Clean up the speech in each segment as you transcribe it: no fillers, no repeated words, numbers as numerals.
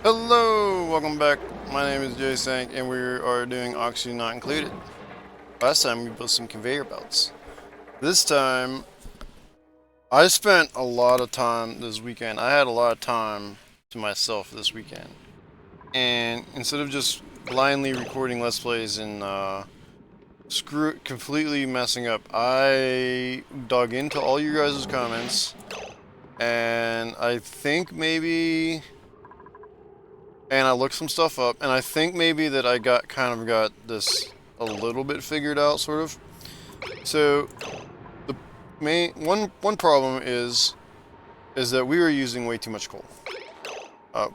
Hello, welcome back. My name is Stank, and we are doing Oxygen Not Included. Last time we built some conveyor belts. This time, I spent a lot of time this weekend. I had a lot of time to myself this weekend. And instead of just blindly recording Let's Plays and completely messing up, I dug into all you guys' comments. And I think maybe... And I looked some stuff up, and I think maybe that I got this a little bit figured out, sort of. So the one problem is that we are using way too much coal.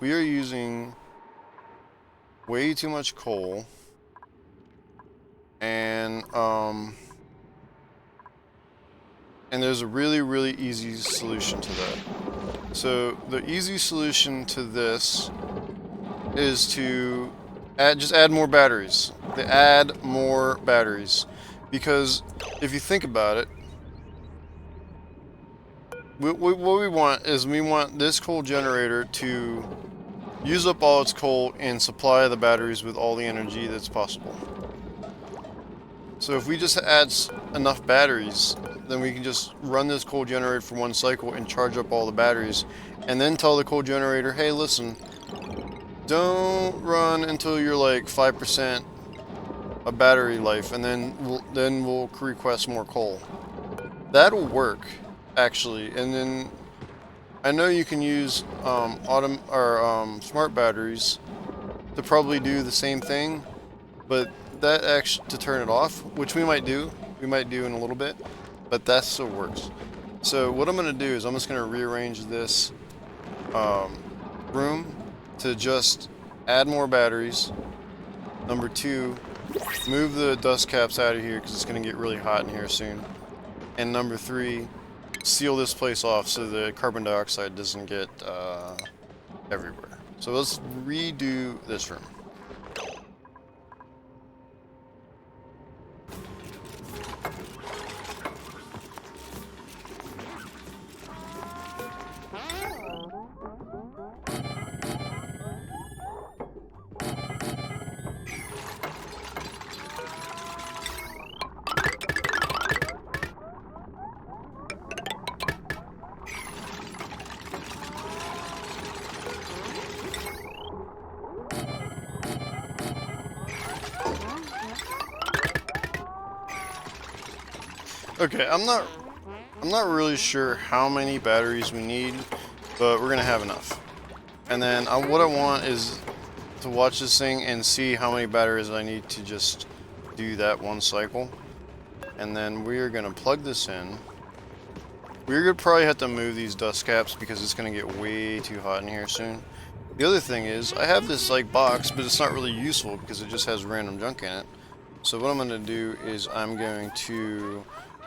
We are using way too much coal, and there's a really easy solution to that. So the easy solution to this is to just add more batteries. Add more batteries. Because if you think about it, what we want is we want this coal generator to use up all its coal and supply the batteries with all the energy that's possible. So if we just add enough batteries, then we can just run this coal generator for one cycle and charge up all the batteries, and then tell the coal generator, hey, listen, don't run until you're like 5% of battery life, and then we'll request more coal. That'll work, actually. And then I know you can use smart batteries to probably do the same thing, but that actually to turn it off, which we might do in a little bit, but that still works. So what I'm going to do is I'm just going to rearrange this room to just add more batteries. Number 2, move the dust caps out of here because it's going to get really hot in here soon. And number 3, seal this place off so the carbon dioxide doesn't get everywhere. So let's redo this room. Okay, I'm not really sure how many batteries we need, but we're gonna have enough. And then what I want is to watch this thing and see how many batteries I need to just do that one cycle. And then we are gonna plug this in. We're gonna probably have to move these dust caps because it's gonna get way too hot in here soon. The other thing is, I have this like box, but it's not really useful because it just has random junk in it. So what I'm gonna do is I'm going to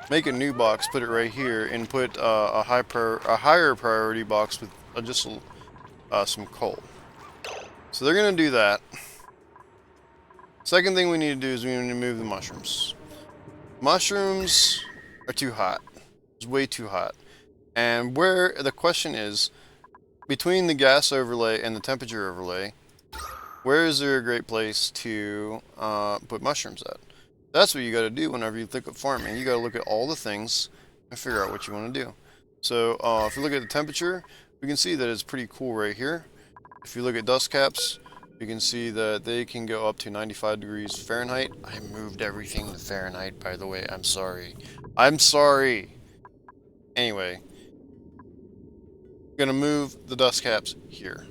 make a new box, put it right here, and put a higher priority box with just some coal. So they're gonna do that. Second thing we need to do is we need to move the mushrooms. Mushrooms are too hot. It's way too hot. And where the question is, between the gas overlay and the temperature overlay, where is there a great place to put mushrooms at? That's what you got to do whenever you think of farming. You got to look at all the things and figure out what you want to do. So if you look at the temperature, we can see that it's pretty cool right here. If you look at dust caps, you can see that they can go up to 95 degrees Fahrenheit. I moved everything to Fahrenheit, by the way. I'm sorry. I'm sorry. Anyway, I'm gonna move the dust caps here.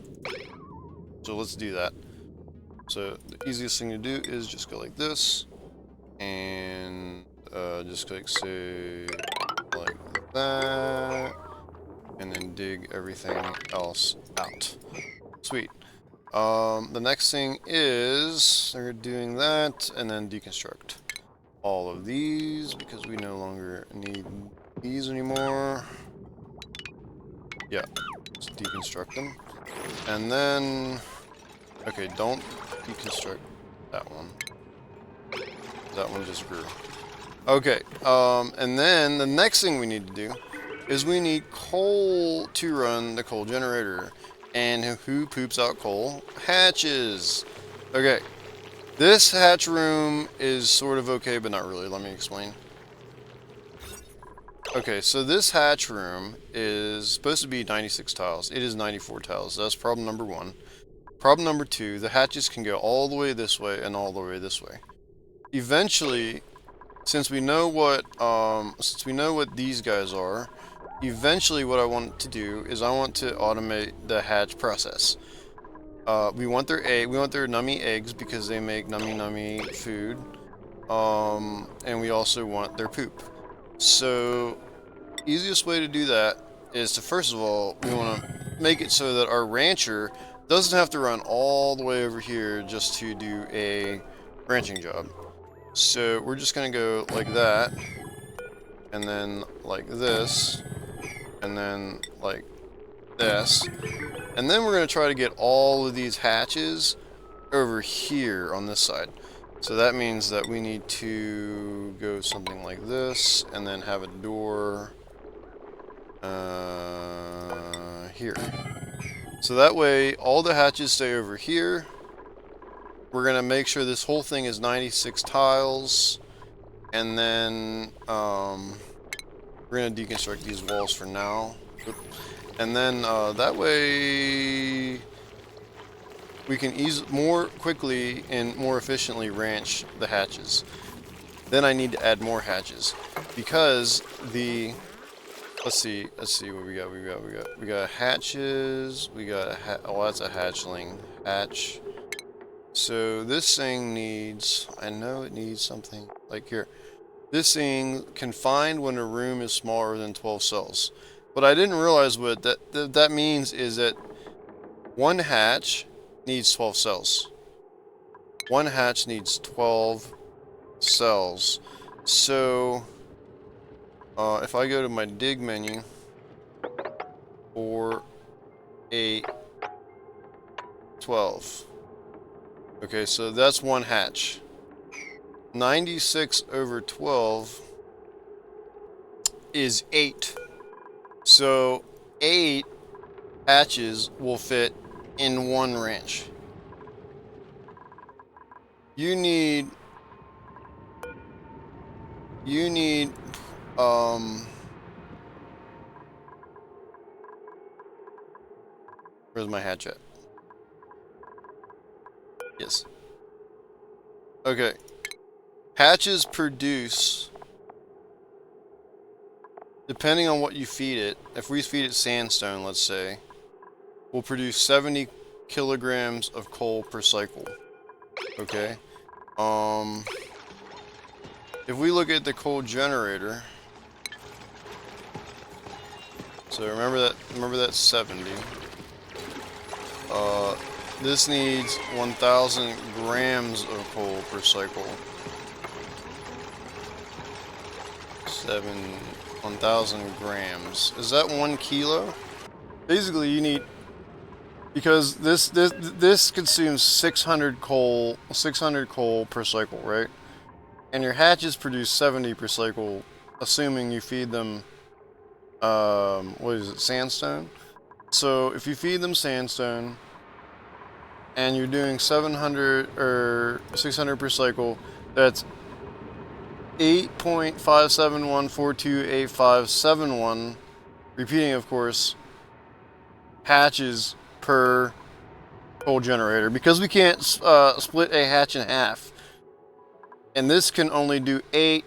So let's do that. So the easiest thing to do is just go like this. And just click say like that, and then dig everything else out. Sweet. The next thing is they're doing that, and then deconstruct all of these because we no longer need these anymore. Yeah, just deconstruct them, and then okay, don't deconstruct that one. That one just grew. Okay, and then the next thing we need to do is we need coal to run the coal generator. And who poops out coal? Hatches! Okay, this hatch room is sort of okay, but not really. Let me explain. Okay, so this hatch room is supposed to be 96 tiles. It is 94 tiles. That's problem number one. Problem number two, the hatches can go all the way this way and all the way this way. Eventually, since we know what these guys are, eventually what I want to do is I want to automate the hatch process. We want their nummy eggs because they make nummy food. And we also want their poop. So, easiest way to do that is to, first of all, we want to make it so that our rancher doesn't have to run all the way over here just to do a ranching job. So we're just going to go like that, and then like this, and then like this. And then we're going to try to get all of these hatches over here on this side. So that means that we need to go something like this, and then have a door here. So that way, all the hatches stay over here. We're going to make sure this whole thing is 96 tiles. And then, we're going to deconstruct these walls for now. And then, that way, we can more quickly and more efficiently ranch the hatches. Then I need to add more hatches. Because the... Let's see what we got. We got hatches. We got oh, that's a hatchling. Hatch. So this thing needs, I know it needs something like here. This thing confined when a room is smaller than 12 cells. But I didn't realize what that means is that one hatch needs 12 cells. One hatch needs 12 cells. So if I go to my dig menu, 4, 8, 12. Okay, so that's one hatch. 96 over 12 is 8. So 8 hatches will fit in one ranch. You need where's my hatch at? Yes. Okay. Hatches produce, depending on what you feed it, if we feed it sandstone, let's say, will produce 70 kilograms of coal per cycle. Okay. If we look at the coal generator, so remember that 70. This needs 1,000 grams of coal per cycle. 1,000 grams. Is that 1 kilo? Basically, you need, because this consumes 600 coal per cycle, right? And your hatches produce 70 per cycle, assuming you feed them, what is it, sandstone? So if you feed them sandstone, and you're doing 700 or 600 per cycle, that's 8.571428571, repeating, of course, hatches per coal generator, because we can't split a hatch in half. And this can only do 8.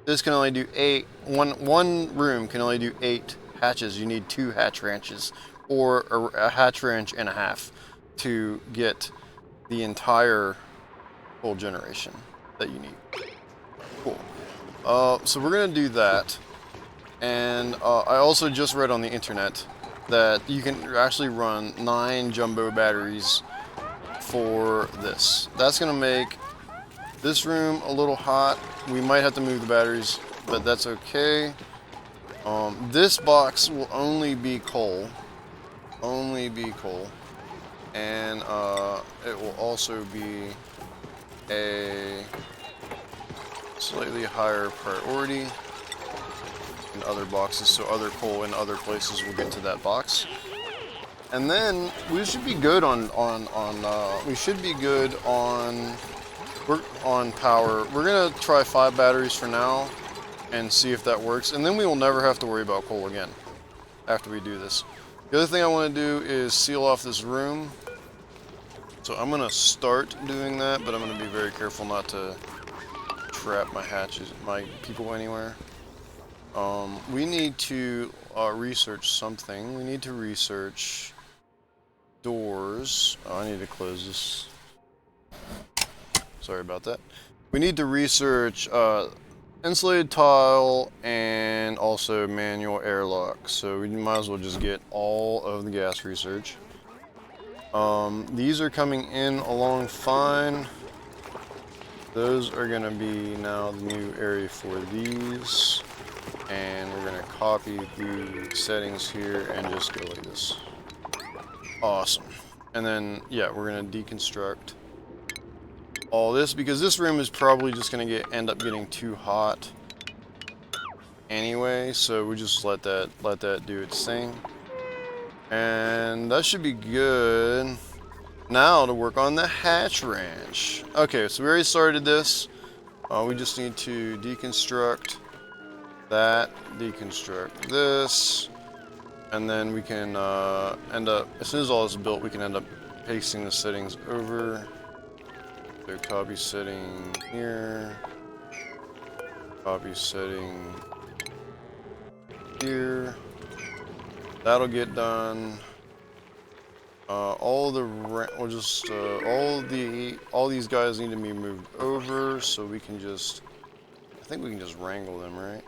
This can only do 8. One room can only do 8 hatches. You need 2 hatch ranches, or a hatch ranch and a half, to get the entire coal generation that you need. Cool. So we're gonna do that. And I also just read on the internet that you can actually run 9 jumbo batteries for this. That's gonna make this room a little hot. We might have to move the batteries, but that's okay. This box will only be coal. And it will also be a slightly higher priority in other boxes, so other coal in other places will get to that box. And then we should be good on power. We're gonna try 5 batteries for now and see if that works, and then we will never have to worry about coal again after we do this. The other thing I want to do is seal off this room. So I'm gonna start doing that, but I'm gonna be very careful not to trap my people anywhere. We need to research something. We need to research doors. Oh, I need to close this. Sorry about that. We need to research insulated tile and also manual airlock. So we might as well just get all of the gas research. These are coming in along fine. Those are going to be now the new area for these. And we're going to copy the settings here and just go like this. Awesome. And then, yeah, we're going to deconstruct all this because this room is probably just going to end up getting too hot anyway. So we just let that do its thing. And that should be good. Now to work on the hatch ranch. Okay, so we already started this. We just need to deconstruct that, deconstruct this, and then we can end up, as soon as all this is built, we can end up pasting the settings over. So copy setting here, copy setting here. That'll get done. All these guys need to be moved over, so we can just, I think we can just wrangle them, right?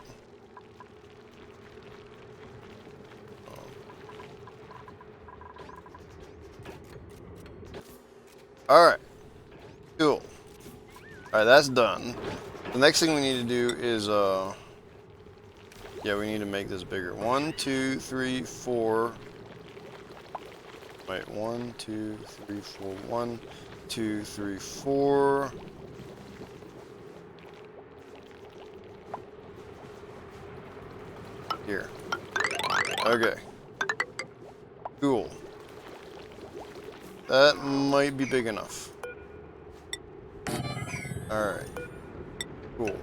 Alright. Cool. Alright, that's done. The next thing we need to do is, yeah, we need to make this bigger. 1, 2, 3, 4. Wait, 1, 2, 3, 4. 1, 2, 3, 4. Here. Okay. Cool. That might be big enough. Alright. Cool.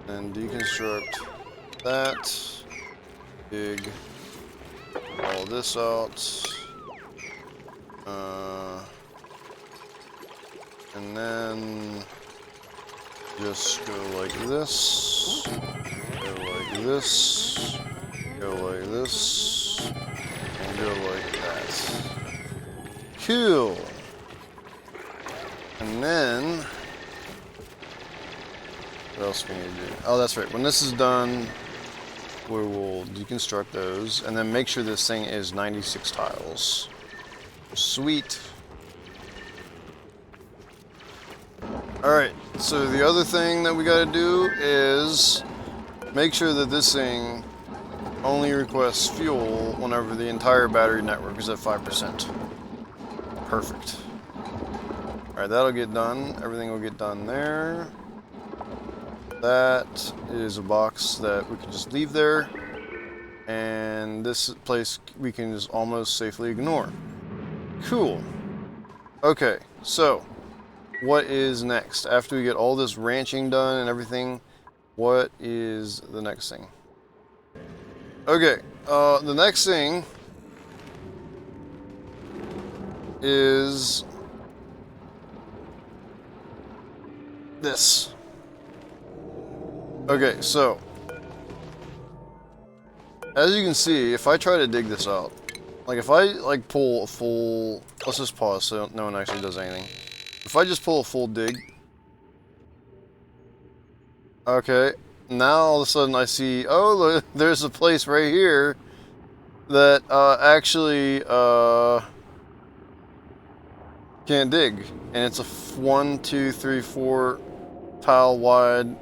And deconstruct that. Dig all this out. And then just go like this. Go like this. Go like this. And go like that. Cool. And then, what else we need to do? Oh, that's right. When this is done, we will deconstruct those and then make sure this thing is 96 tiles. Sweet. Alright, so the other thing that we gotta do is make sure that this thing only requests fuel whenever the entire battery network is at 5%. Perfect. Alright, that'll get done. Everything will get done there. That is a box that we can just leave there. And this place we can just almost safely ignore. Cool. Okay, so what is next? After we get all this ranching done and everything, what is the next thing? Okay, the next thing is this. Okay, so as you can see, if I try to dig this out, like if I like pull a full, let's just pause so no one actually does anything. If I just pull a full dig, okay, now all of a sudden I see, oh look, there's a place right here that actually can't dig, and it's a 1, 2, 3, 4 tile wide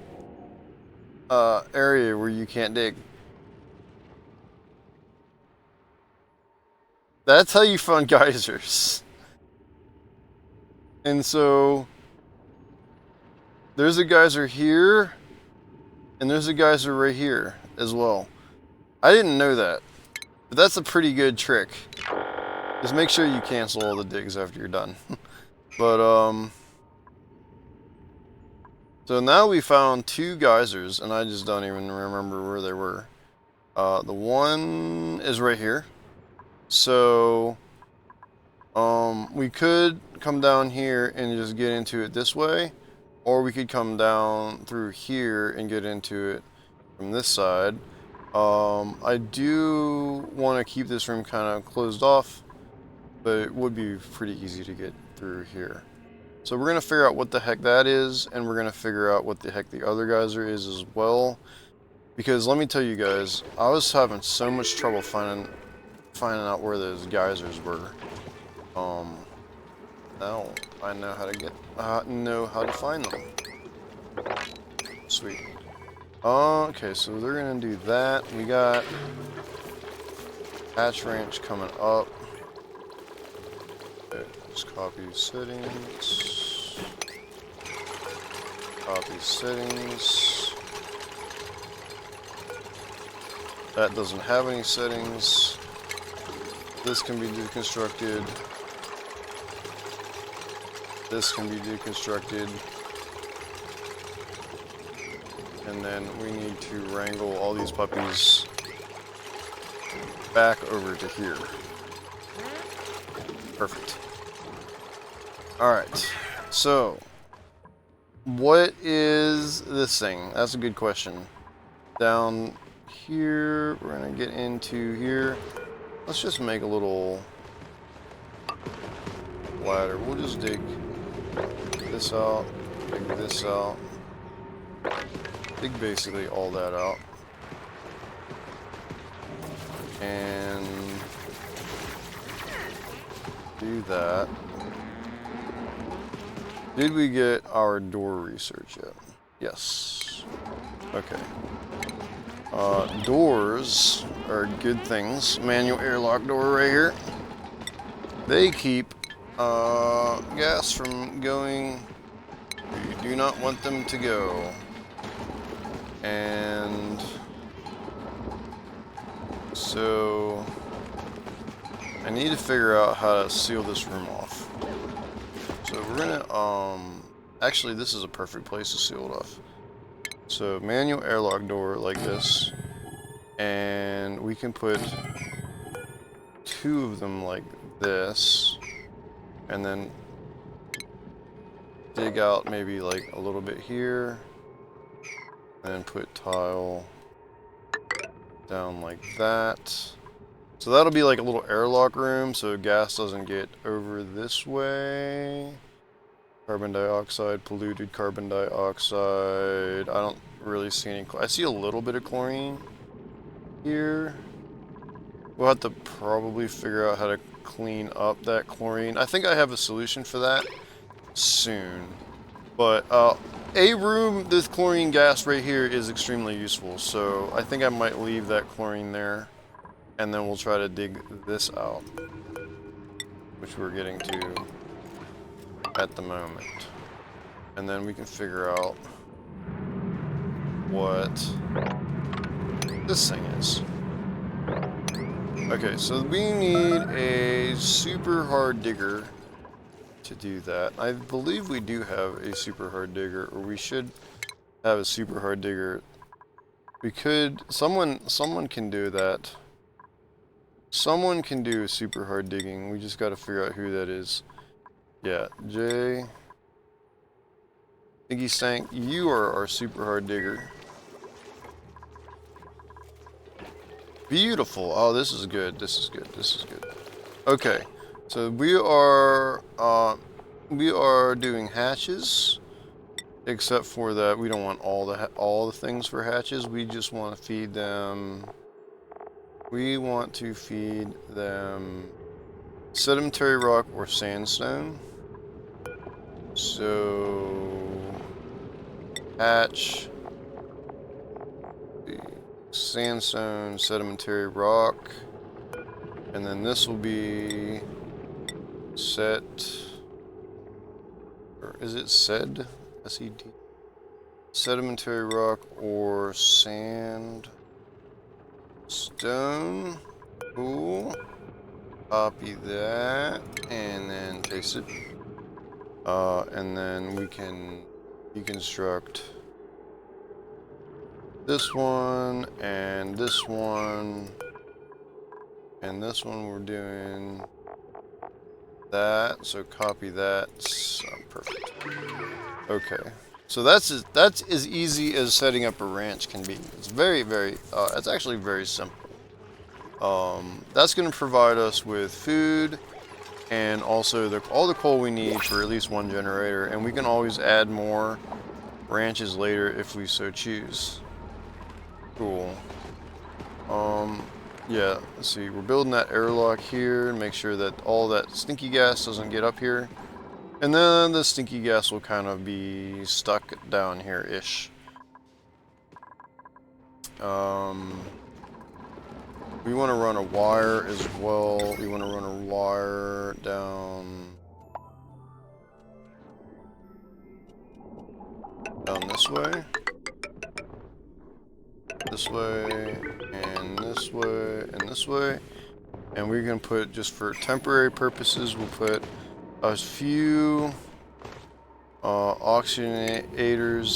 area where you can't dig. That's how you find geysers. And so there's a geyser here, and there's a geyser right here as well. I didn't know that, but that's a pretty good trick. Just make sure you cancel all the digs after you're done. But, so now we found 2 geysers, and I just don't even remember where they were. The one is right here. So, we could come down here and just get into it this way, or we could come down through here and get into it from this side. I do want to keep this room kind of closed off, but it would be pretty easy to get through here. So we're going to figure out what the heck that is, and we're going to figure out what the heck the other geyser is as well. Because let me tell you guys, I was having so much trouble finding out where those geysers were. Now I know how to find them. Sweet. Okay, so they're gonna do that. We got hatch ranch coming up. Okay, just copy settings. Copy settings. That doesn't have any settings. This can be deconstructed. This can be deconstructed. And then we need to wrangle all these puppies back over to here. Perfect. Alright, so what is this thing? That's a good question. Down here, we're gonna get into here. Let's just make a little ladder. We'll just dig this out, dig this out, dig basically all that out, and do that. Did we get our door research yet? Yes. Okay. Doors are good things. Manual airlock door right here. They keep gas from going where you do not want them to go. And so I need to figure out how to seal this room off. So we're gonna actually this is a perfect place to seal it off. So manual airlock door like this, and we can put 2 of them like this, and then dig out maybe like a little bit here, and then put tile down like that. So that'll be like a little airlock room so gas doesn't get over this way. Carbon dioxide, polluted carbon dioxide. I don't really see any. I see a little bit of chlorine here. We'll have to probably figure out how to clean up that chlorine. I think I have a solution for that soon. But a room, this chlorine gas right here is extremely useful. So I think I might leave that chlorine there. And then we'll try to dig this out, which we're getting to at the moment. And then we can figure out what this thing is. Okay, so we need a super hard digger to do that. I believe we do have a super hard digger, or we should have a super hard digger. We could, someone can do that. Someone can do super hard digging. We just got to figure out who that is. Yeah, Jay. Stinky Stank, you are our super hard digger. Beautiful. Oh, this is good. This is good. This is good. Okay, so we are doing hatches. Except for that, we don't want all the things for hatches. We just want to feed them. We want to feed them sedimentary rock or sandstone. So hatch, sandstone, sedimentary rock, and then this will be set, or is it sed? S-E-D? Sedimentary rock or sand. Stone. Cool. Copy that, and then paste it. And then we can deconstruct this one, and this one, and this one we're doing that, so copy that. Perfect. Okay. So that's as easy as setting up a ranch can be. It's it's actually very simple. That's going to provide us with food and also all the coal we need for at least one generator, and we can always add more ranches later if we so choose. Cool. Yeah, let's see, we're building that airlock here, make sure that all that stinky gas doesn't get up here. And then the stinky gas will kind of be stuck down here-ish. We want to run a wire as well. We want to run a wire down this way. This way, and this way, and this way. And we're going to put, just for temporary purposes, we'll put a few oxygenators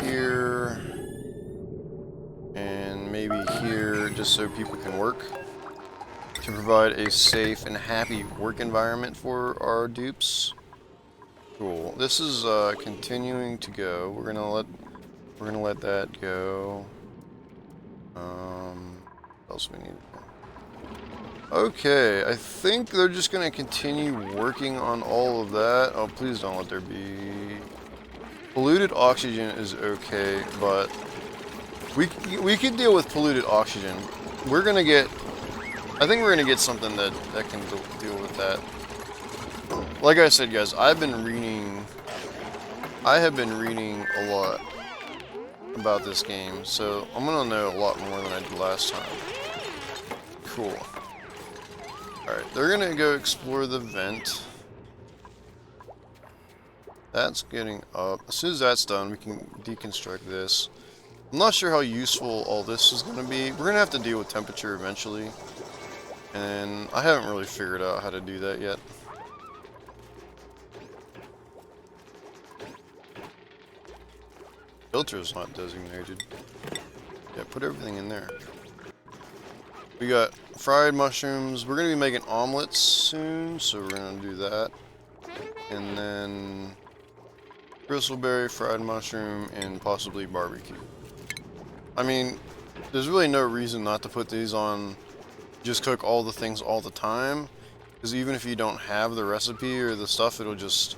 here, and maybe here, just so people can work, to provide a safe and happy work environment for our dupes. Cool. This is continuing to go. We're gonna let that go. What else we need? Okay, I think they're just going to continue working on all of that. Oh, please don't let there be... Polluted oxygen is okay, but we can deal with polluted oxygen. We're going to get... I think we're going to get something that can deal with that. Like I said, guys, I have been reading a lot about this game, so I'm going to know a lot more than I did last time. Cool. Alright, they're gonna go explore the vent. That's getting up. As soon as that's done, we can deconstruct this. I'm not sure how useful all this is gonna be. We're gonna have to deal with temperature eventually. And I haven't really figured out how to do that yet. Filter is not designated. Yeah, put everything in there. We got fried mushrooms. We're going to be making omelets soon, so we're going to do that. And then bristleberry, fried mushroom, and possibly barbecue. I mean, there's really no reason not to put these on, just cook all the things all the time. Because even if you don't have the recipe or the stuff, it'll just,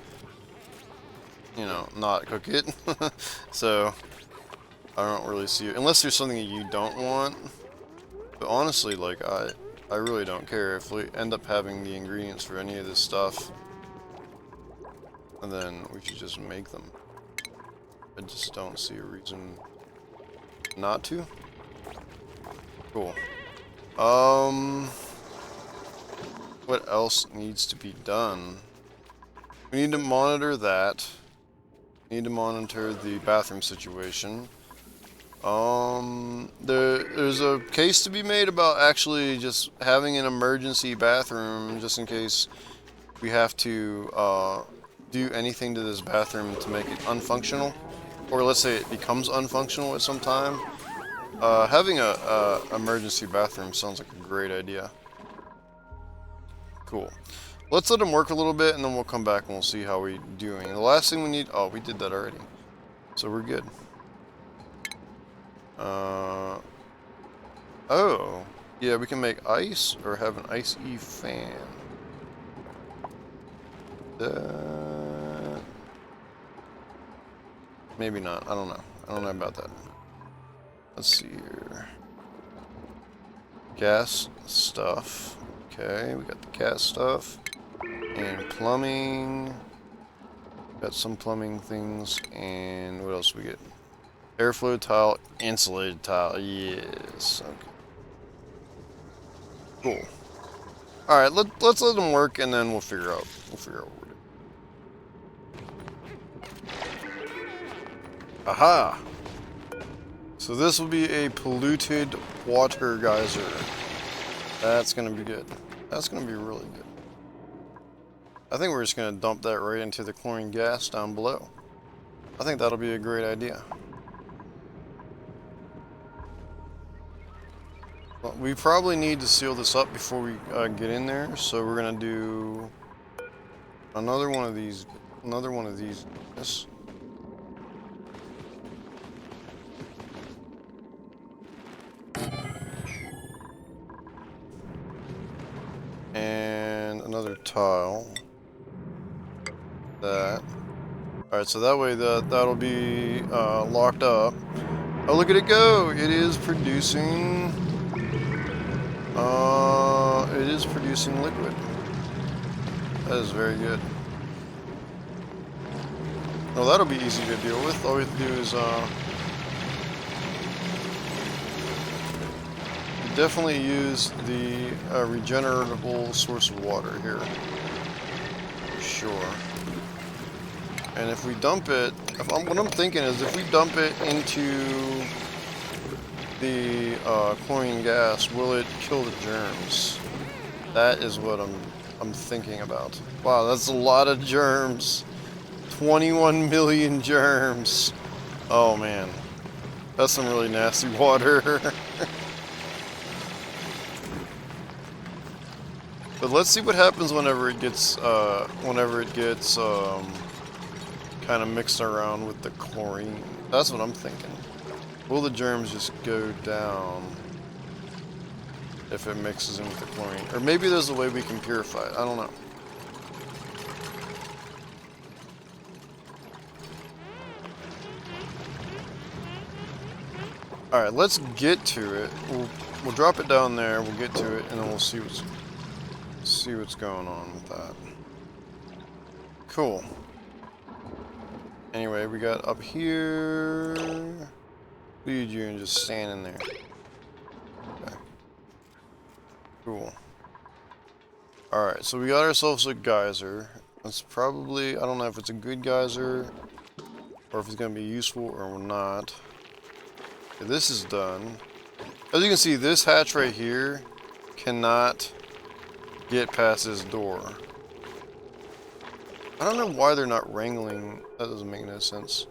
you know, not cook it. So, I don't really see it. Unless there's something that you don't want. But honestly, like, I really don't care if we end up having the ingredients for any of this stuff, and then we should just make them. I just don't see a reason not to. Cool. What else needs to be done? We need to monitor that. We need to monitor the bathroom situation. There's a case to be made about actually just having an emergency bathroom just in case we have to do anything to this bathroom to make it unfunctional, or let's say it becomes unfunctional at some time. Having a emergency bathroom sounds like a great idea. Cool. Let's let them work a little bit and then we'll come back and we'll see how we're doing. The last thing we need... Oh, we did that already. So we're good. Oh, yeah, we can make ice or have an ice-y fan. Maybe not. I don't know. I don't know about that. Let's see here. Gas stuff. Okay, we got the gas stuff. And plumbing. Got some plumbing things. And what else we get? Airflow tile, insulated tile. Yes. Okay. Cool. All right. Let's let them work, and then we'll figure out what we're doing. Aha. So this will be a polluted water geyser. That's gonna be good. That's gonna be really good. I think we're just gonna dump that right into the chlorine gas down below. I think that'll be a great idea. Well, we probably need to seal this up before we get in there, so we're gonna do another one of these. Another one of these. Yes. And another tile. That. Alright, so that way that'll be locked up. Oh, look at it go! It is producing... it is producing liquid. That is very good. Well, that'll be easy to deal with. All we have to do is, definitely use the regeneratable source of water here. For sure. And if we dump it, what I'm thinking is if we dump it into the chlorine gas, will it kill the germs? That is what I'm thinking about. Wow, that's a lot of germs. 21 million germs. Oh man, that's some really nasty water. But let's see what happens whenever it gets kind of mixed around with the chlorine. That's what I'm thinking. Will the germs just go down if it mixes in with the chlorine? Or maybe there's a way we can purify it. I don't know. Alright, let's get to it. We'll drop it down there, we'll get to it, and then we'll see what's going on with that. Cool. Anyway, we got up here. Lead you and just stand in there. Okay. Cool. Alright, so we got ourselves a geyser. That's probably, I don't know if it's a good geyser or if it's going to be useful or not. Okay, this is done. As you can see, this hatch right here cannot get past this door. I don't know why they're not wrangling. That doesn't make no sense.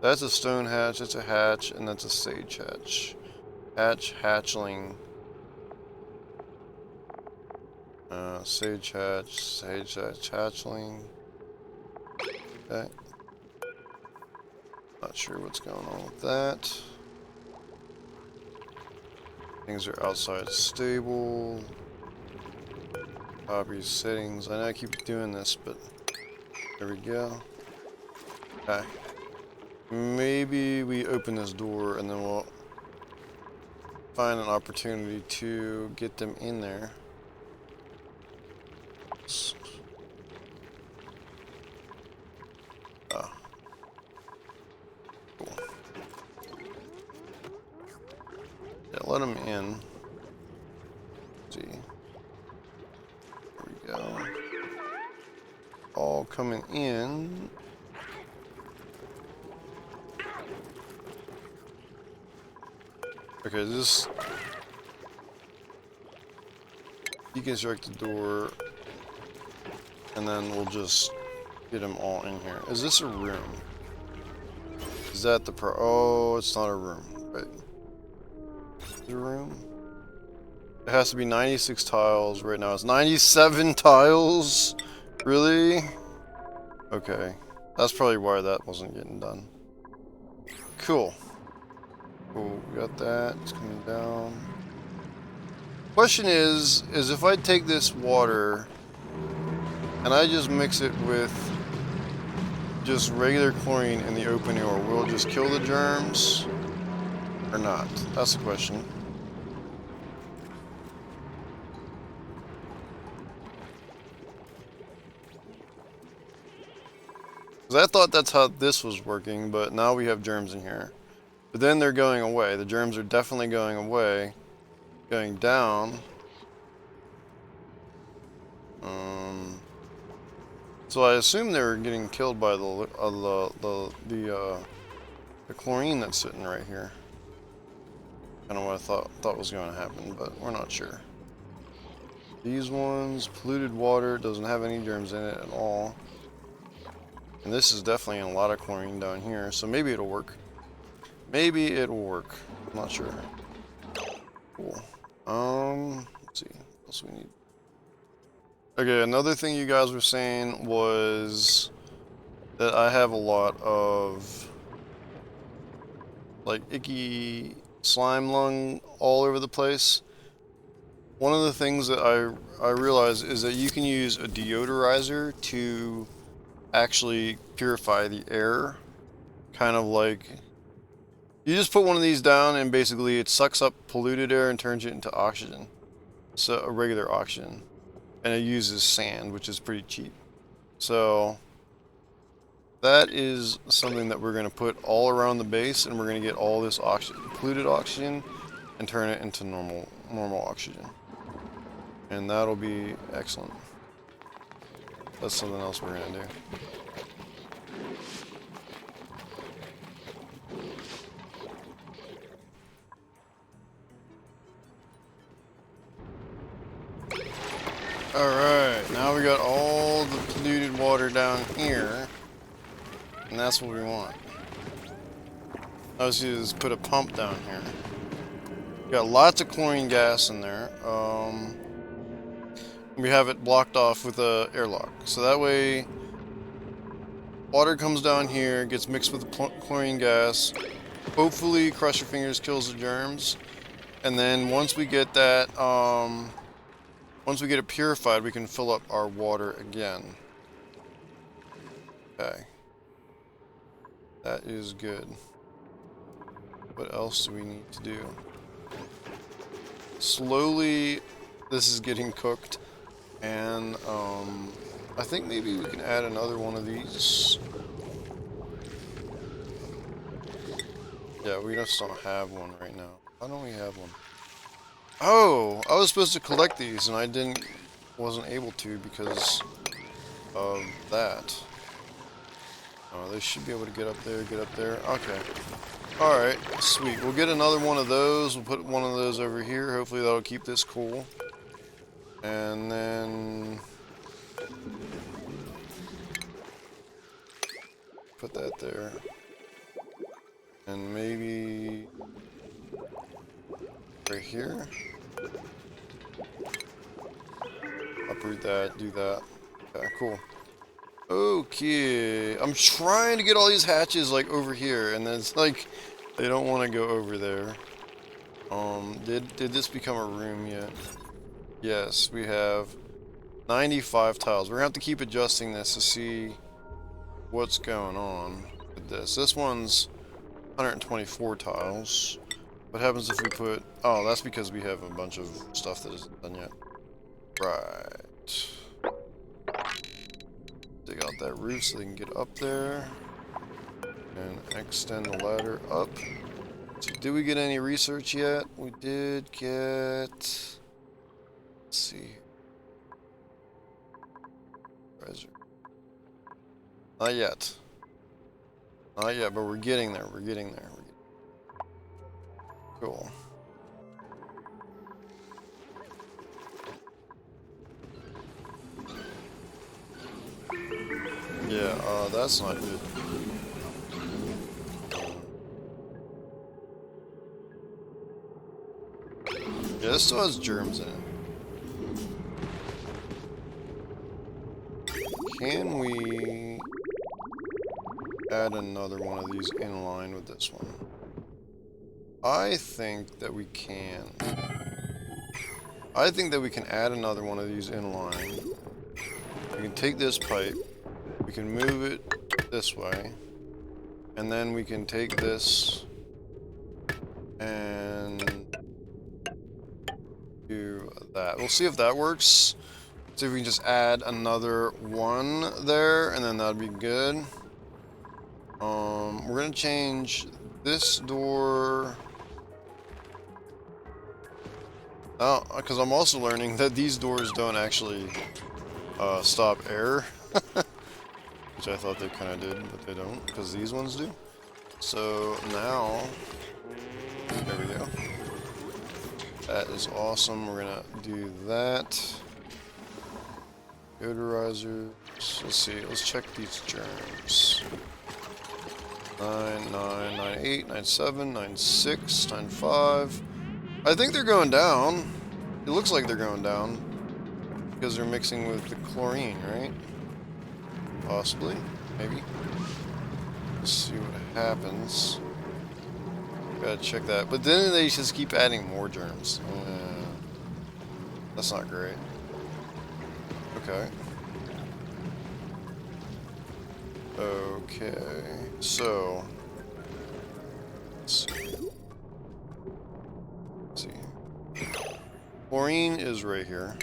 That's a stone hatch, that's a hatch, and that's a sage hatch. Hatchling. Sage hatch, hatchling. Okay. Not sure what's going on with that. Things are outside stable. Copy settings. I know I keep doing this, but there we go. Okay. Maybe we open this door and then we'll find an opportunity to get them in there. Oh. Cool. Yeah, let them in. Let's see. There we go. All coming in. Okay, just deconstruct the door, and then we'll just get them all in here. Is this a room? Is that the oh, it's not a room. Right. Is it a room? It has to be 96 tiles. Right now it's 97 tiles? Really? Okay. That's probably why that wasn't getting done. Cool. Cool, we got that. It's coming down. Question is if I take this water and I just mix it with just regular chlorine in the open air, will it just kill the germs or not? That's the question. Because I thought that's how this was working, but now we have germs in here. But then they're going away. The germs are definitely going away. Going down. So I assume they were getting killed by the chlorine that's sitting right here. Kind of what I thought was going to happen, but we're not sure. These ones, polluted water, doesn't have any germs in it at all. And this is definitely a lot of chlorine down here, so maybe it'll work. Maybe it will work. I'm not sure. Cool. Let's see. What else we need? Okay, another thing you guys were saying was that I have a lot of like icky slime lung all over the place. One of the things that I realized is that you can use a deodorizer to actually purify the air. Kind of like you just put one of these down and basically it sucks up polluted air and turns it into oxygen. So a regular oxygen. And it uses sand, which is pretty cheap. So that is something that we're going to put all around the base, and we're going to get all this oxygen, polluted oxygen, and turn it into normal oxygen. And that'll be excellent. That's something else we're going to do. Alright, now we got all the polluted water down here. And that's what we want. I was going to just put a pump down here. Got lots of chlorine gas in there. We have it blocked off with a airlock. So that way, water comes down here, gets mixed with the chlorine gas. Hopefully, Crush Your Fingers kills the germs. And then once we get that, once we get it purified, we can fill up our water again. Okay. That is good. What else do we need to do? Slowly, this is getting cooked. And, I think maybe we can add another one of these. Yeah, we just don't have one right now. Why don't we have one? Oh, I was supposed to collect these and I wasn't able to because of that. Oh, they should be able to get up there, Okay. Alright, sweet. We'll get another one of those. We'll put one of those over here. Hopefully that'll keep this cool. And then put that there. And maybe right here. Uproot that, do that. Okay, cool. Okay, I'm trying to get all these hatches like over here, and then it's like they don't want to go over there. Did this become a room yet? Yes, we have 95 tiles. We're gonna have to keep adjusting this to see what's going on with this. This one's 124 tiles. What happens if we put... Oh, that's because we have a bunch of stuff that isn't done yet. Right. Dig out that roof so they can get up there. And extend the ladder up. So did we get any research yet? We did get... Let's see. Not yet. Not yet, but we're getting there. We're getting there. Cool. Yeah, that's not good. Yeah, this still has germs in it. Can we add another one of these in line with this one? I think that we can. I think that we can add another one of these in line. We can take this pipe, we can move it this way, and then we can take this and do that. We'll see if that works. See if we can just add another one there, and then that'd be good. We're gonna change this door. Oh, because I'm also learning that these doors don't actually stop air, which I thought they kind of did, but they don't, because these ones do. So now, there we go. That is awesome. We're gonna do that. Deodorizers. Let's see. Let's check these germs. 9, 9, 9, 8, 9, 7, 9, 6, 9, 5. I think they're going down. It looks like they're going down. Because they're mixing with the chlorine, right? Possibly. Maybe. Let's see what happens. Gotta check that. But then they just keep adding more germs. That's not great. Okay. Okay. So. Let's see. Let's see. Chlorine is right here.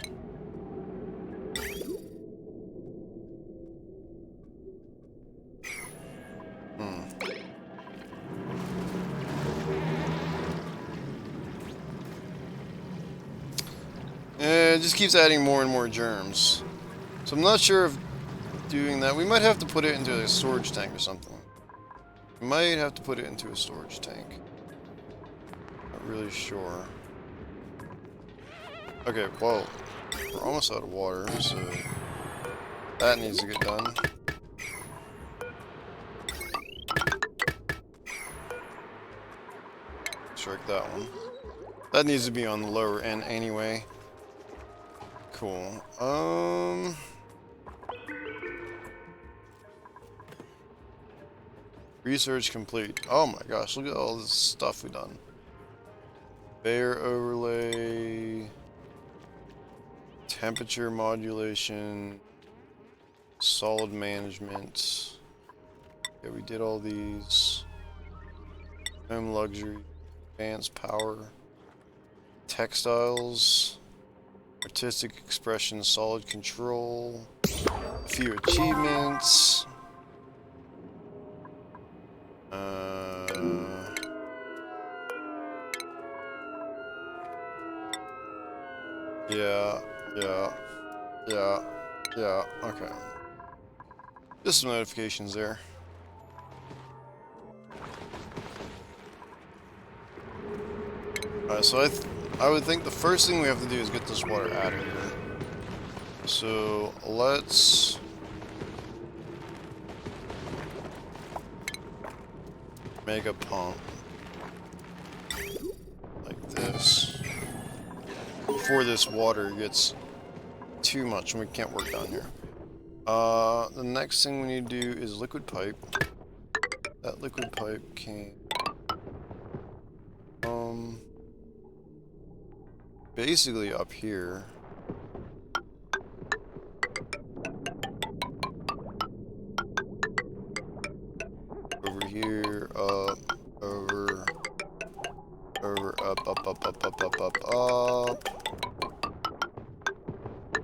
It just keeps adding more and more germs. So I'm not sure if doing that... We might have to put it into a storage tank or something. We might have to put it into a storage tank. Not really sure. Okay, well, we're almost out of water, so that needs to get done. Strike that one. That needs to be on the lower end anyway. Cool. Research complete. Oh my gosh, look at all this stuff we've done. Bear overlay. Temperature modulation. Solid management. Yeah, we did all these. Home luxury. Advanced power. Textiles. Artistic expression, solid control, a few achievements. Yeah, okay. Just some notifications there. Alright, so I would think the first thing we have to do is get this water out of here. So let's make a pump like this before this water gets too much and we can't work down here. The next thing we need to do is liquid pipe. That liquid pipe can basically up here. Over here, up, over, up,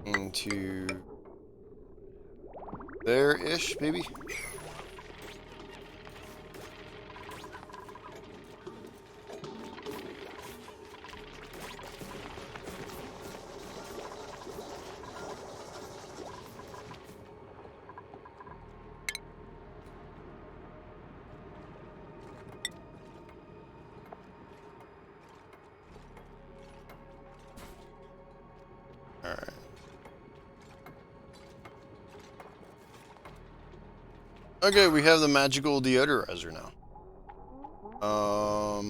into there-ish, maybe? Alright. Okay, we have the magical deodorizer now.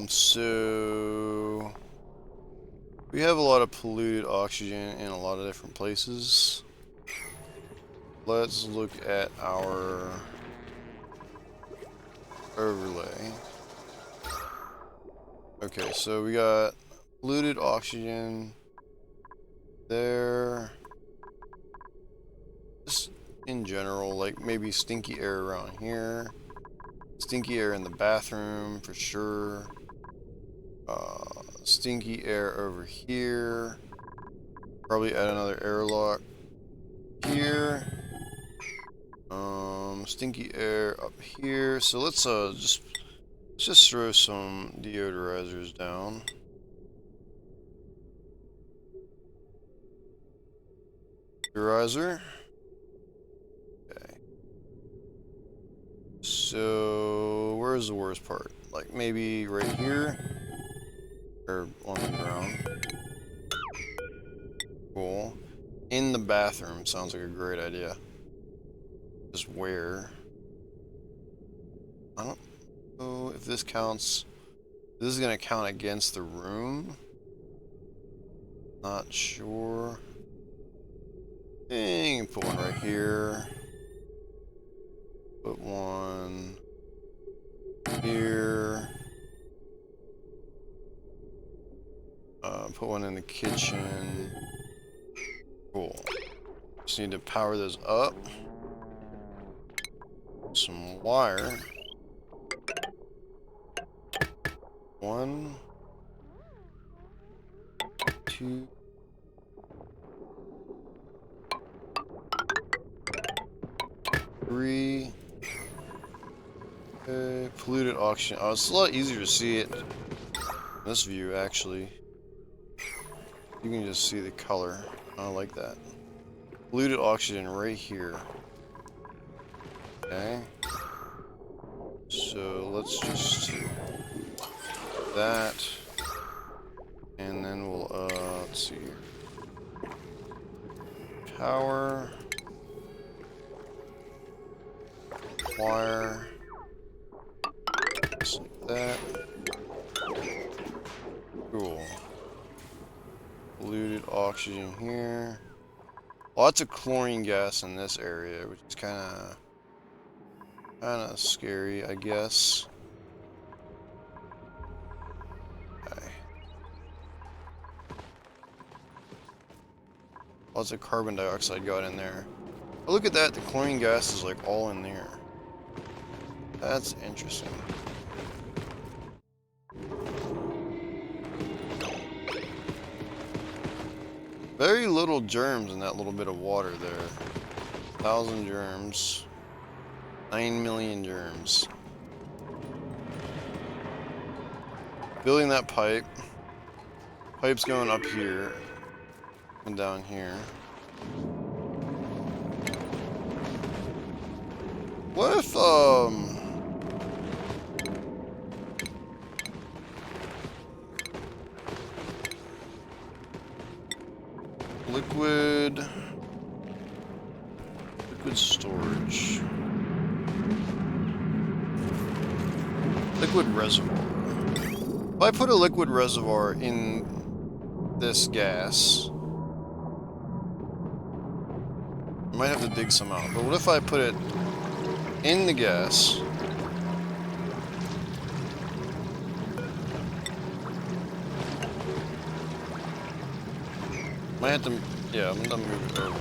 So we have a lot of polluted oxygen in a lot of different places. Let's look at our overlay. Okay, so we got polluted oxygen there. Just in general, like maybe stinky air around here. Stinky air in the bathroom for sure. Stinky air over here. Probably add another airlock here. Stinky air up here. So let's just throw some deodorizers down. Deodorizer. Okay. So where's the worst part? Like maybe right here? Or on the ground. Cool. in the bathroom sounds like a great idea. Just where? I don't know if this counts. This is gonna count against the room. Not sure. You can put one right here. Put one here. Put one in the kitchen. Cool. Just need to power those up. Some wire. 1, 2. 3. Okay, polluted oxygen. Oh, it's a lot easier to see it in this view, actually. You can just see the color. I like that. Polluted oxygen right here. Okay. So let's just do that. And then we'll, let's see here. Power. Wire. Just like that. Cool. Polluted oxygen here. Lots of chlorine gas in this area, which is kind of scary, I guess. Okay. Lots of carbon dioxide got in there. Oh, look at that, the chlorine gas is like all in there. That's interesting. Very little germs in that little bit of water there. 1,000 germs. 9 million germs. Building that pipe. Pipe's going up here and down here. What if, liquid storage. Liquid reservoir. If I put a liquid reservoir in this gas, I might have to dig some out. But what if I put it in the gas? Might have to, yeah, I'm gonna move it over.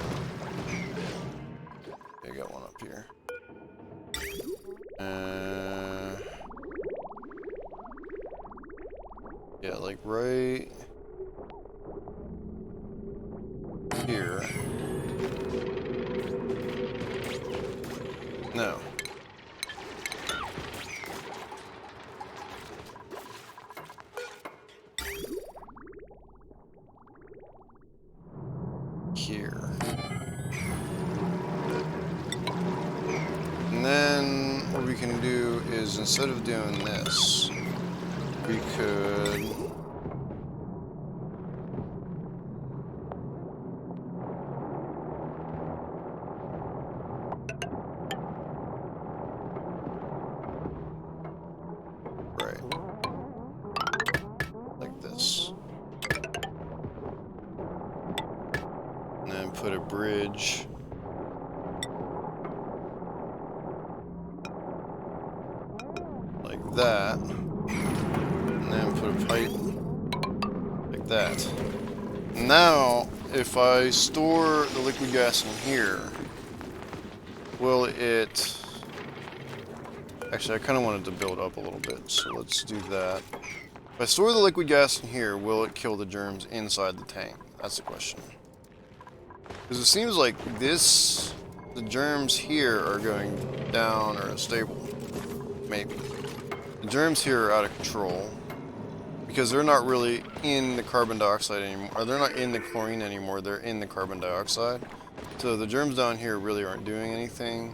Okay, I got one up here. Yeah, like right here. No. Here. And then what we can do is, instead of doing this, we could put a bridge like that, and then put a pipe like that. Now, if I store the liquid gas in here, will it... Actually, I kind of wanted to build up a little bit, so let's do that. If I store the liquid gas in here, will it kill the germs inside the tank? That's the question. Because it seems like this, the germs here are going down or stable. Maybe. The germs here are out of control. Because they're not really in the carbon dioxide anymore. Or they're not in the chlorine anymore, they're in the carbon dioxide. So the germs down here really aren't doing anything.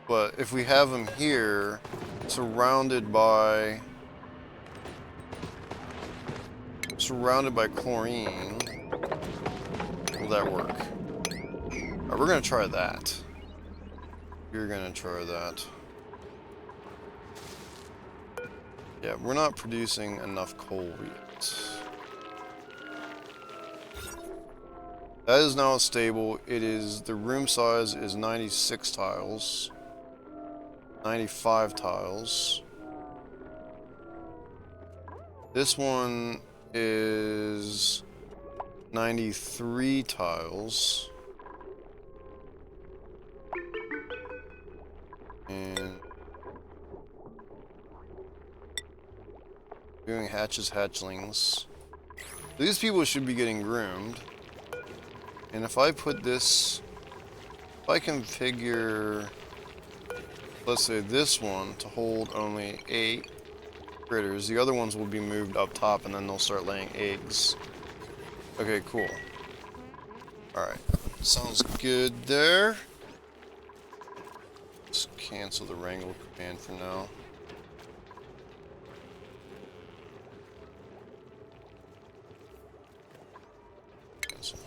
But if we have them here, surrounded by chlorine, that work? Alright, we're gonna try that. You're gonna try that. Yeah, we're not producing enough coal yet. That is now stable. It is, the room size is 96 tiles. 95 tiles. This one is 93 tiles. And doing hatchlings. These people should be getting groomed. And if I put this, if I configure, let's say this one to hold only 8 critters, the other ones will be moved up top and then they'll start laying eggs. Okay, cool. Alright, sounds good there. Let's cancel the wrangle command for now. Cancel.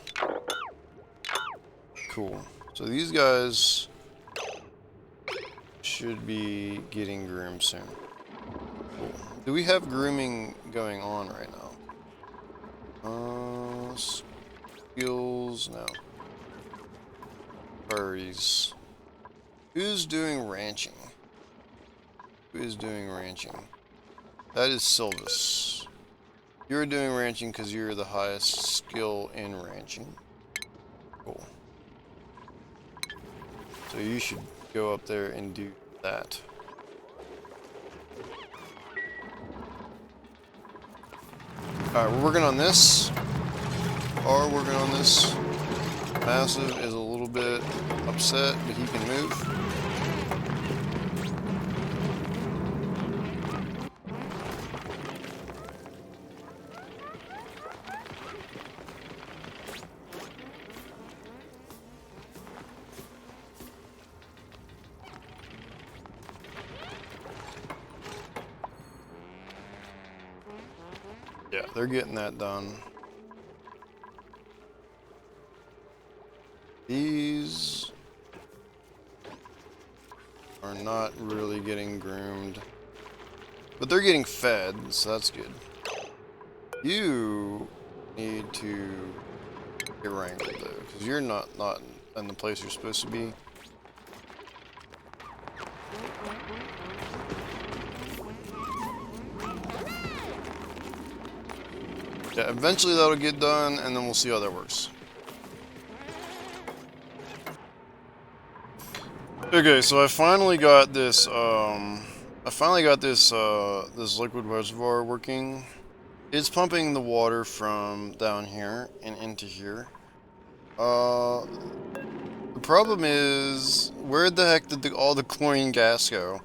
Cool. So these guys should be getting groomed soon. Cool. Do we have grooming going on right now? Skills, no. Furries. Who's doing ranching? Who is doing ranching? That is Sylvis. You're doing ranching because you're the highest skill in ranching. Cool. So you should go up there and do that. Alright, we're working on this. We're working on this. Massive is a little bit upset, but he can move. Yeah, they're getting that done. These are not really getting groomed, but they're getting fed, so that's good. You need to get wrangled though, because you're not in the place you're supposed to be. Yeah, eventually that'll get done, and then we'll see how that works. Okay, so I finally got this, this liquid reservoir working. It's pumping the water from down here and into here. The problem is, where the heck did all the chlorine gas go?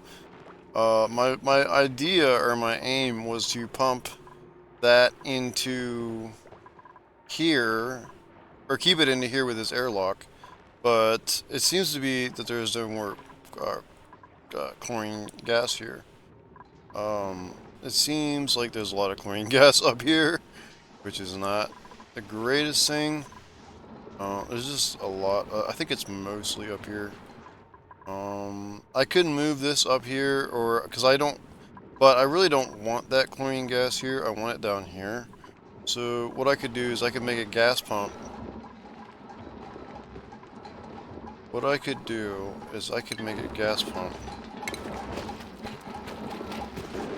My idea, or my aim, was to pump that into here, or keep it into here with this airlock, but it seems to be that there's no more chlorine gas here. It seems like there's a lot of chlorine gas up here, which is not the greatest thing. There's just a lot. I think it's mostly up here. I could move this up here, or because I don't. But I really don't want that chlorine gas here. I want it down here. So what I could do is I could make a gas pump. What I could do is I could make a gas pump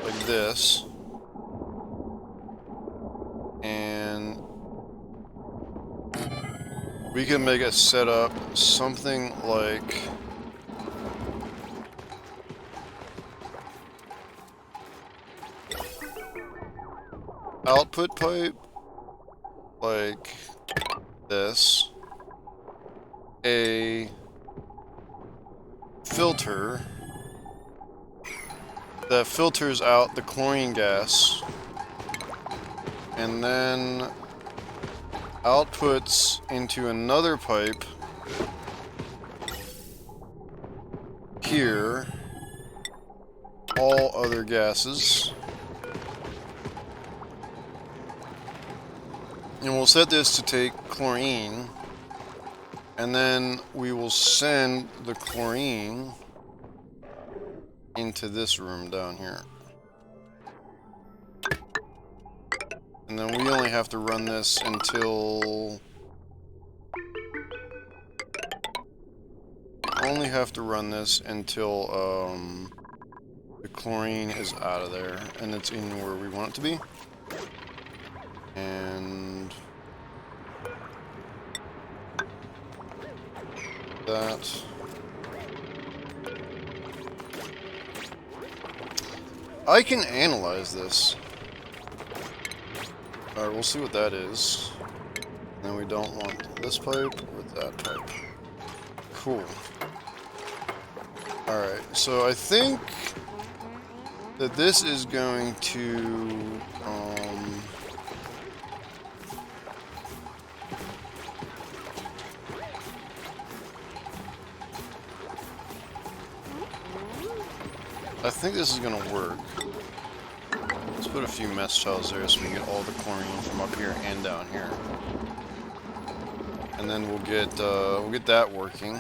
like this. And we can make a setup something like output pipe, like this, a filter that filters out the chlorine gas, and then outputs into another pipe here all other gases. And we'll set this to take chlorine And then we will send the chlorine into this room down here. And then we only have to run this until... the chlorine is out of there and it's in where we want it to be. And that. I can analyze this. Alright, we'll see what that is. And then we don't want this pipe or that pipe. Cool. Alright, so I think that this is going to, I think this is going to work. Let's put a few mesh tiles there so we can get all the chlorine from up here and down here. And then we'll get that working.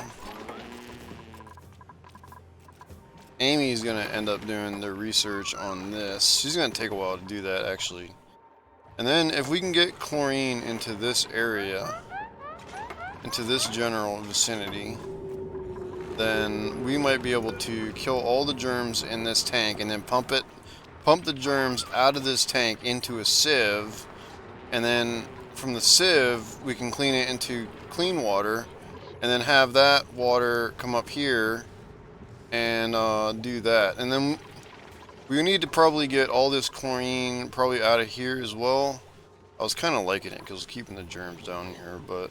Amy's gonna end up doing the research on this. She's gonna take a while to do that, actually. And then if we can get chlorine into this area, into this general vicinity, then we might be able to kill all the germs in this tank and then pump the germs out of this tank into a sieve, and then from the sieve we can clean it into clean water, and then have that water come up here and do that. And then we need to probably get all this chlorine probably out of here as well. I was kind of liking it because it's keeping the germs down here, but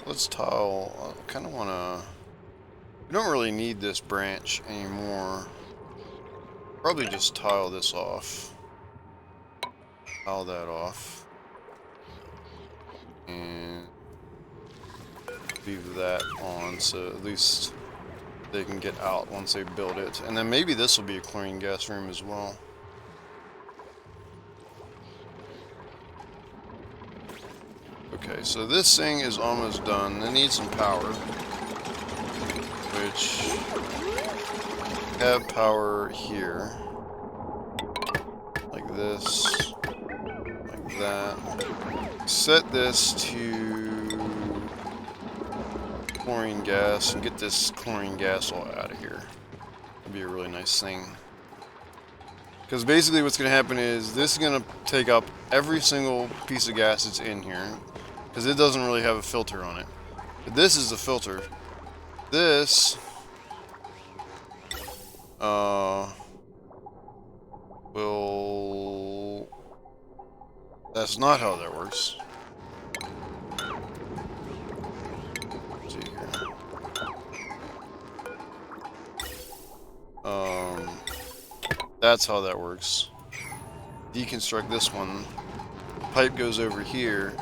let's tile. I kind of want to... We don't really need this branch anymore. Probably just tile this off. Tile that off. And leave that on so at least they can get out once they build it. And then maybe this will be a chlorine gas room as well. Okay, so this thing is almost done. It needs some power, which have power here, like this, like that. Set this to chlorine gas and get this chlorine gas all out of here. That'd be a really nice thing. Because basically what's going to happen is this is going to take up every single piece of gas that's in here. Because it doesn't really have a filter on it. But this is the filter. This will... That's not how that works. Let's see here. That's how that works. Deconstruct this one. Pipe goes over here.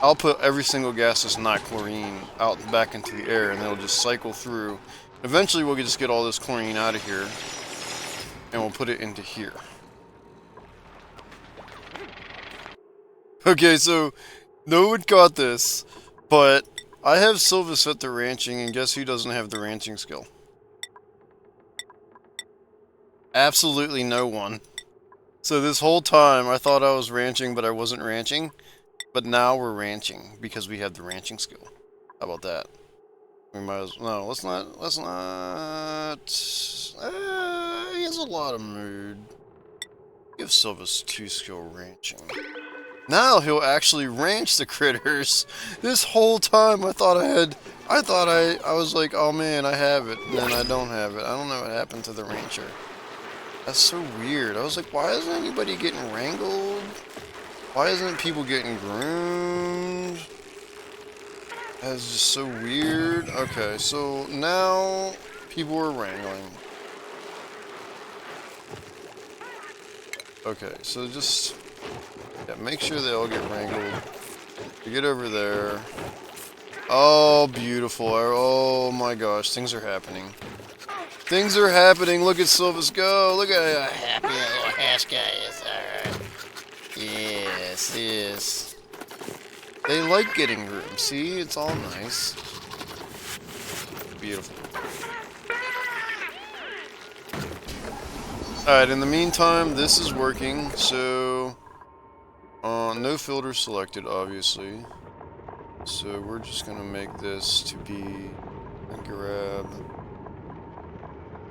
I'll put every single gas that's not chlorine out back into the air, and it'll just cycle through. Eventually we'll just get all this chlorine out of here, and we'll put it into here. Okay, so no one caught this, but I have Silva set the ranching, and guess who doesn't have the ranching skill? Absolutely no one. So this whole time I thought I was ranching, but I wasn't ranching. But now we're ranching because we have the ranching skill. How about that? We might as well. No, let's not. He has a lot of mood. Give Silva's 2-skill ranching. Now he'll actually ranch the critters. This whole time I thought I was like, oh man, I have it, and then I don't have it. I don't know what happened to the rancher. That's so weird. I was like, why isn't anybody getting wrangled? Why isn't people getting groomed? That's just so weird. Okay, so now people are wrangling. Okay, so just make sure they all get wrangled. You get over there. Oh, beautiful. Oh my gosh, things are happening. Things are happening. Look at Silva's go. Look at how happy that little hash guy is. Alright. Yes, yes. They like getting room. See, it's all nice. Beautiful. Alright, in the meantime, this is working, so... no filter selected, obviously. So we're just gonna make this to be... grab...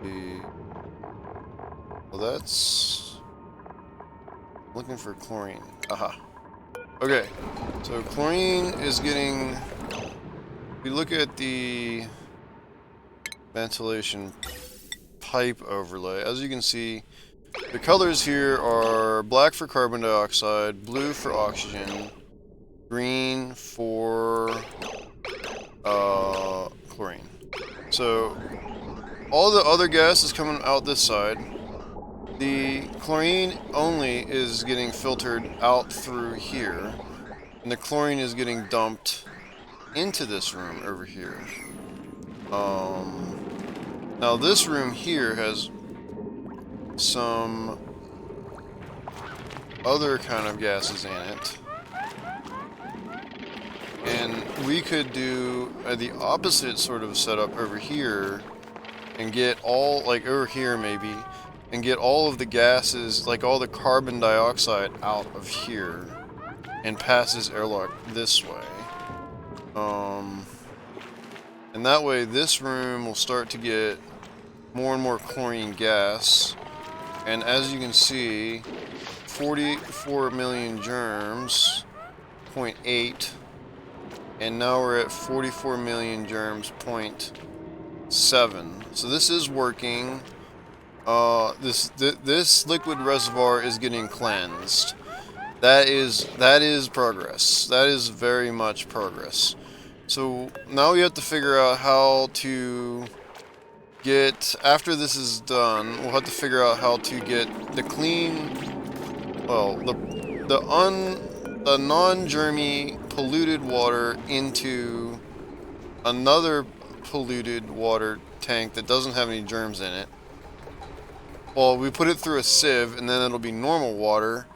the... Well, that's... looking for chlorine. Aha. Okay, so chlorine is getting... If we look at the ventilation pipe overlay, as you can see, the colors here are black for carbon dioxide, blue for oxygen, green for chlorine. So all the other gas is coming out this side. The chlorine only is getting filtered out through here, and the chlorine is getting dumped into this room over here. Now this room here has some other kind of gases in it, and we could do the opposite sort of setup over here and get all, like over here maybe, and get all of the gases, like all the carbon dioxide out of here and pass this airlock this way. And that way this room will start to get more and more chlorine gas. And as you can see, 44 million germs, 0.8, and now we're at 44 million germs, 0.7. So this is working. This liquid reservoir is getting cleansed. That is progress. That is very much progress. So now we have to figure out how to get, after this is done, we'll have to figure out how to get the clean, well, the non-germy polluted water into another polluted water tank that doesn't have any germs in it. Well, we put it through a sieve, and then it'll be normal water,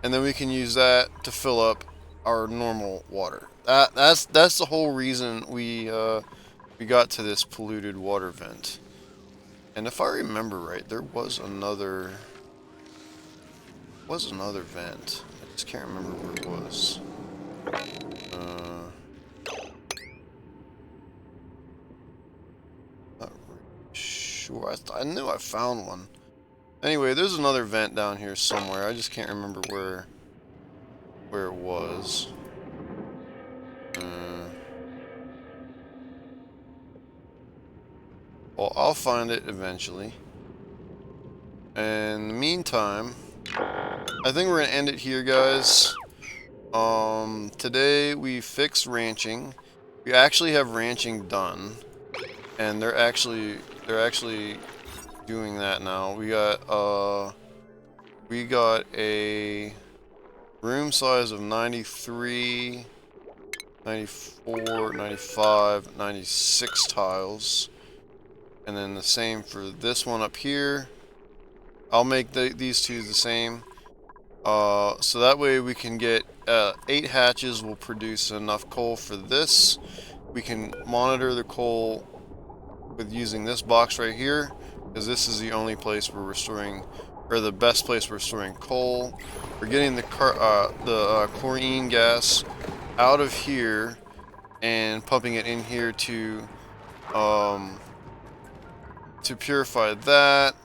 and then we can use that to fill up our normal water. That's the whole reason we got to this polluted water vent. And if I remember right, there was another vent. I just can't remember where it was. Not really sure. I knew I found one. Anyway, there's another vent down here somewhere. I just can't remember where it was. Well, I'll find it eventually. And in the meantime, I think we're gonna end it here, guys. Today we fixed ranching. We actually have ranching done, and they're actually doing that now. We got a room size of 93, 94, 95, 96 tiles. And then the same for this one up here. I'll make these two the same. So that way we can get 8 hatches will produce enough coal for this. We can monitor the coal with using this box right here, because this is the only place where we're storing, or the best place we're storing coal. We're getting the chlorine gas out of here and pumping it in here to purify that.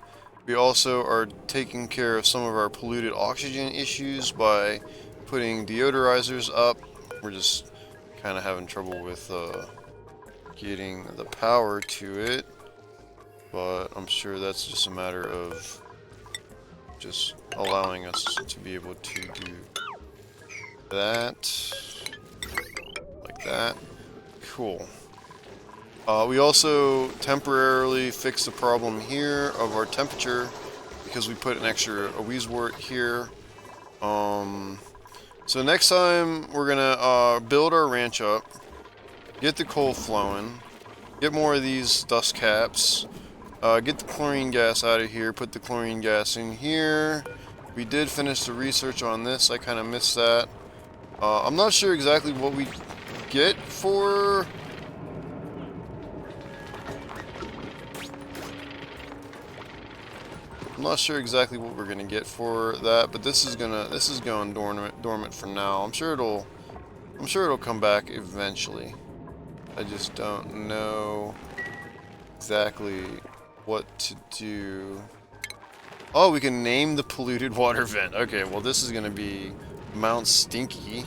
We also are taking care of some of our polluted oxygen issues by putting deodorizers up. We're just kind of having trouble with getting the power to it, but I'm sure that's just a matter of just allowing us to be able to do that, like that. Cool. We also temporarily fixed the problem here of our temperature because we put an extra wheezewort here. So next time we're gonna build our ranch up, get the coal flowing, get more of these dust caps, get the chlorine gas out of here, put the chlorine gas in here, We did finish the research on this. I kind of missed that. I'm not sure exactly what we get for... I'm not sure exactly what we're gonna get for that, but this is going dormant for now. I'm sure it'll come back eventually. I just don't know exactly what to do. Oh, we can name the polluted water vent. Okay, well this is gonna be Mount Stinky.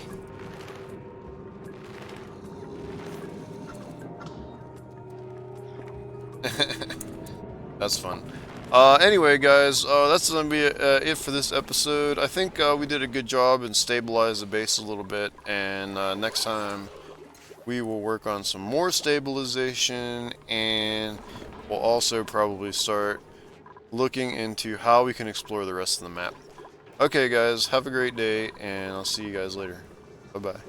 That's fun. Anyway, guys, that's gonna be it for this episode. I think we did a good job and stabilized the base a little bit, and next time we will work on some more stabilization, and we'll also probably start looking into how we can explore the rest of the map. Okay, guys, have a great day, and I'll see you guys later. Bye-bye.